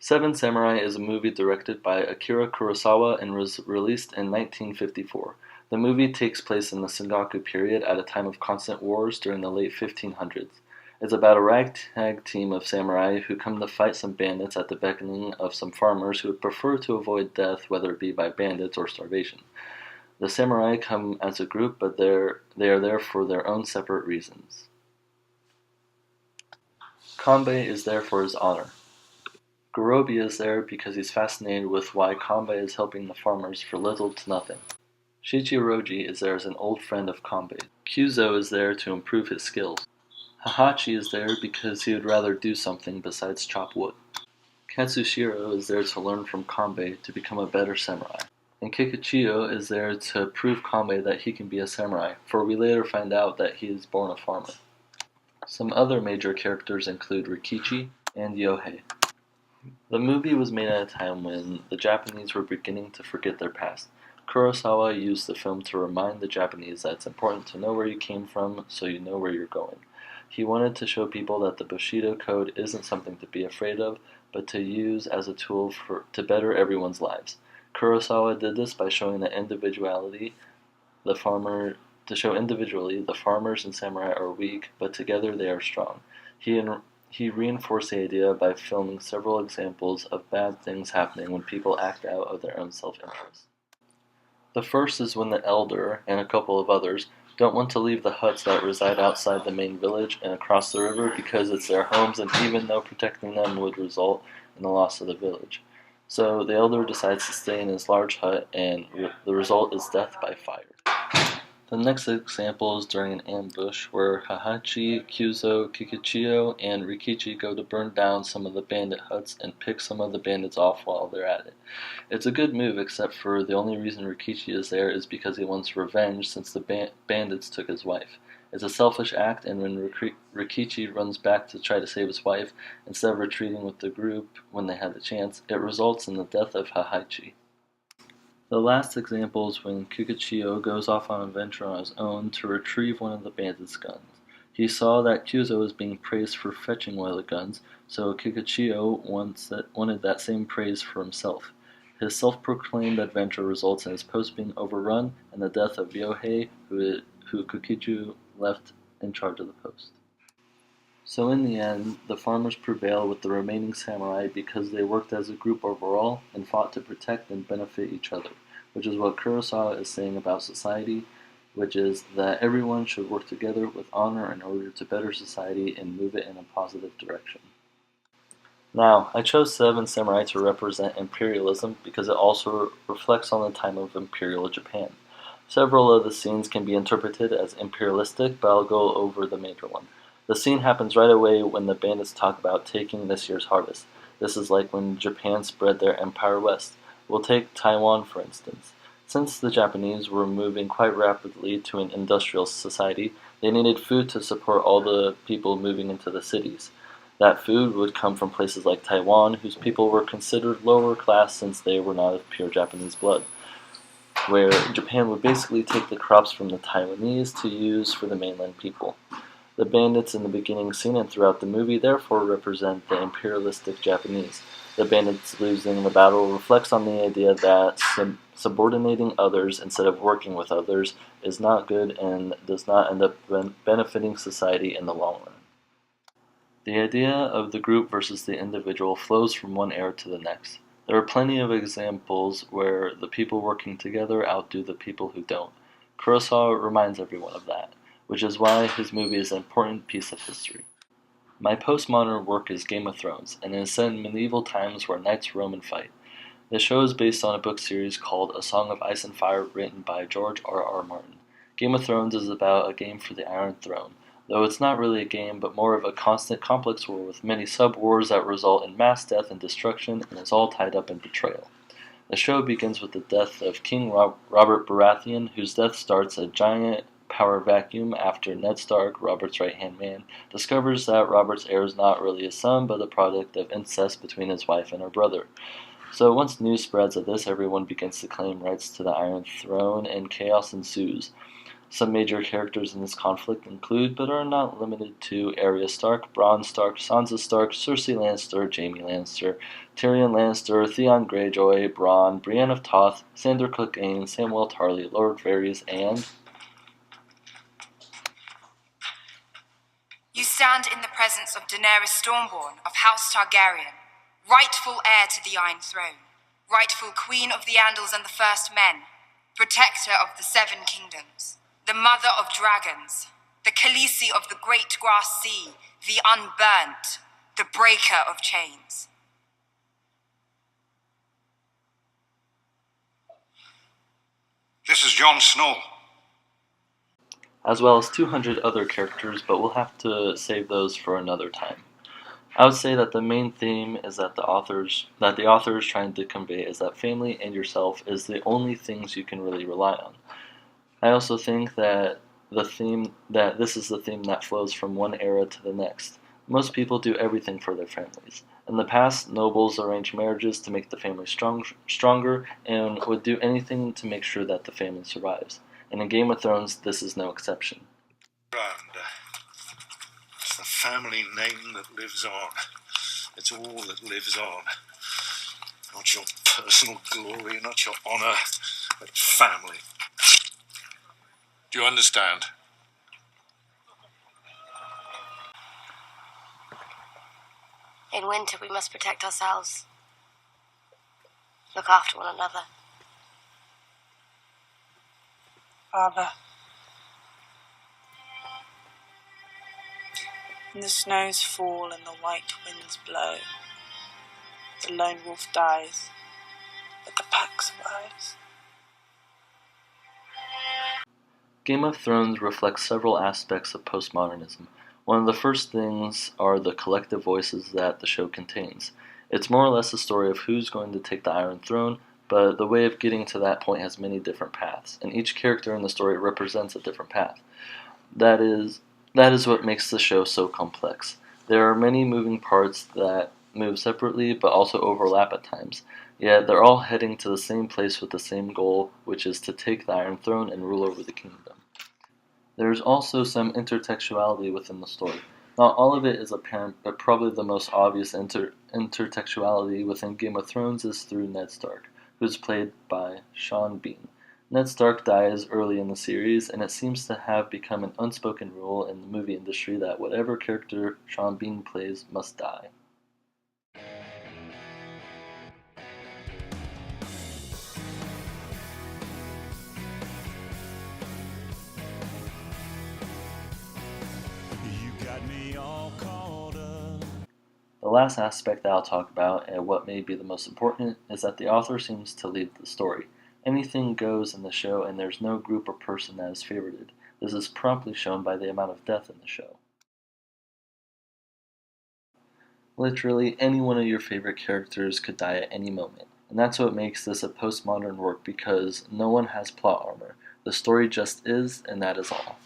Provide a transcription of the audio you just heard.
Seven Samurai is a movie directed by Akira Kurosawa and was released in 1954. The movie takes place in the Sengoku period at a time of constant wars during the late 1500s. It's about a ragtag team of samurai who come to fight some bandits at the beckoning of some farmers who would prefer to avoid death, whether it be by bandits or starvation. The samurai come as a group, but they are there for their own separate reasons. Kanbei is there for his honor. Gorobi is there because he's fascinated with why Kanbei is helping the farmers for little to nothing. Shichiroji is there as an old friend of Kanbei. Kyuzo is there to improve his skills. Hahachi is there because he would rather do something besides chop wood. Katsushiro is there to learn from Kanbei to become a better samurai. And Kikuchiyo is there to prove Kanbei that he can be a samurai, for we later find out that he is born a farmer. Some other major characters include Rikichi and Yohei. The movie was made at a time when the Japanese were beginning to forget their past. Kurosawa used the film to remind the Japanese that it's important to know where you came from so you know where you're going. He wanted to show people that the Bushido Code isn't something to be afraid of, but to use as a tool to better everyone's lives. Kurosawa did this by showing that individually, the farmers and samurai are weak, but together they are strong. He reinforced the idea by filming several examples of bad things happening when people act out of their own self-interest. The first is when the elder, and a couple of others, don't want to leave the huts that reside outside the main village and across the river because it's their homes, and even though protecting them would result in the loss of the village. So the elder decides to stay in his large hut, and the result is death by fire. The next example is during an ambush where Hahachi, Kyuzo, Kikuchiyo, and Rikichi go to burn down some of the bandit huts and pick some of the bandits off while they're at it. It's a good move, except for the only reason Rikichi is there is because he wants revenge since the bandits took his wife. It's a selfish act, and when Rikichi runs back to try to save his wife, instead of retreating with the group when they had the chance, it results in the death of Hahachi. The last example is when Kikuchiyo goes off on an adventure on his own to retrieve one of the bandits' guns. He saw that Kyuzo was being praised for fetching one of the guns, so Kikuchiyo wanted that same praise for himself. His self-proclaimed adventure results in his post being overrun and the death of Yohei, who Kikuchiyo left in charge of the post. So in the end, the farmers prevail with the remaining samurai because they worked as a group overall and fought to protect and benefit each other, which is what Kurosawa is saying about society, which is that everyone should work together with honor in order to better society and move it in a positive direction. Now, I chose Seven Samurai to represent imperialism because it also reflects on the time of imperial Japan. Several of the scenes can be interpreted as imperialistic, but I'll go over the major one. The scene happens right away when the bandits talk about taking this year's harvest. This is like when Japan spread their empire west. We'll take Taiwan for instance. Since the Japanese were moving quite rapidly to an industrial society, they needed food to support all the people moving into the cities. That food would come from places like Taiwan, whose people were considered lower class since they were not of pure Japanese blood, where Japan would basically take the crops from the Taiwanese to use for the mainland people. The bandits in the beginning scene and throughout the movie therefore represent the imperialistic Japanese. The bandits losing the battle reflects on the idea that subordinating others instead of working with others is not good and does not end up benefiting society in the long run. The idea of the group versus the individual flows from one era to the next. There are plenty of examples where the people working together outdo the people who don't. Kurosawa reminds everyone of that, which is why his movie is an important piece of history. My postmodern work is Game of Thrones, and it is set in medieval times where knights roam and fight. The show is based on a book series called A Song of Ice and Fire written by George R.R. Martin. Game of Thrones is about a game for the Iron Throne, though it's not really a game but more of a constant complex war with many sub-wars that result in mass death and destruction, and is all tied up in betrayal. The show begins with the death of King Robert Baratheon, whose death starts a giant power vacuum after Ned Stark, Robert's right-hand man, discovers that Robert's heir is not really his son but the product of incest between his wife and her brother. So once news spreads of this, everyone begins to claim rights to the Iron Throne and chaos ensues. Some major characters in this conflict include, but are not limited to, Arya Stark, Bronn Stark, Sansa Stark, Cersei Lannister, Jaime Lannister, Tyrion Lannister, Theon Greyjoy, Bronn, Brienne of Tarth, Sandor Clegane, Samwell Tarly, Lord Varys, and... You stand in the presence of Daenerys Stormborn of House Targaryen, rightful heir to the Iron Throne, rightful Queen of the Andals and the First Men, protector of the Seven Kingdoms, the Mother of Dragons, the Khaleesi of the Great Grass Sea, the Unburnt, the Breaker of Chains. This is Jon Snow. As well as 200 other characters, but we'll have to save those for another time. I would say that the main theme is that the author is trying to convey is that family and yourself is the only things you can really rely on. I also think that this is the theme that flows from one era to the next. Most people do everything for their families. In the past, nobles arranged marriages to make the family stronger and would do anything to make sure that the family survives. And in Game of Thrones, this is no exception. It's the family name that lives on. It's all that lives on. Not your personal glory, not your honor, but family. Do you understand? In winter, we must protect ourselves. Look after one another. Father. When the snows fall and the white winds blow, the lone wolf dies, but the pack survives. Game of Thrones reflects several aspects of postmodernism. One of the first things are the collective voices that the show contains. It's more or less a story of who's going to take the Iron Throne, but the way of getting to that point has many different paths, and each character in the story represents a different path. That is what makes the show so complex. There are many moving parts that move separately but also overlap at times, yet they're all heading to the same place with the same goal, which is to take the Iron Throne and rule over the kingdom. There is also some intertextuality within the story. Not all of it is apparent, but probably the most obvious intertextuality within Game of Thrones is through Ned Stark, who is played by Sean Bean. Ned Stark dies early in the series, and it seems to have become an unspoken rule in the movie industry that whatever character Sean Bean plays must die. The last aspect that I'll talk about, and what may be the most important, is that the author seems to lead the story. Anything goes in the show, and there's no group or person that is favorited. This is promptly shown by the amount of death in the show. Literally, any one of your favorite characters could die at any moment, and that's what makes this a postmodern work, because no one has plot armor. The story just is, and that is all.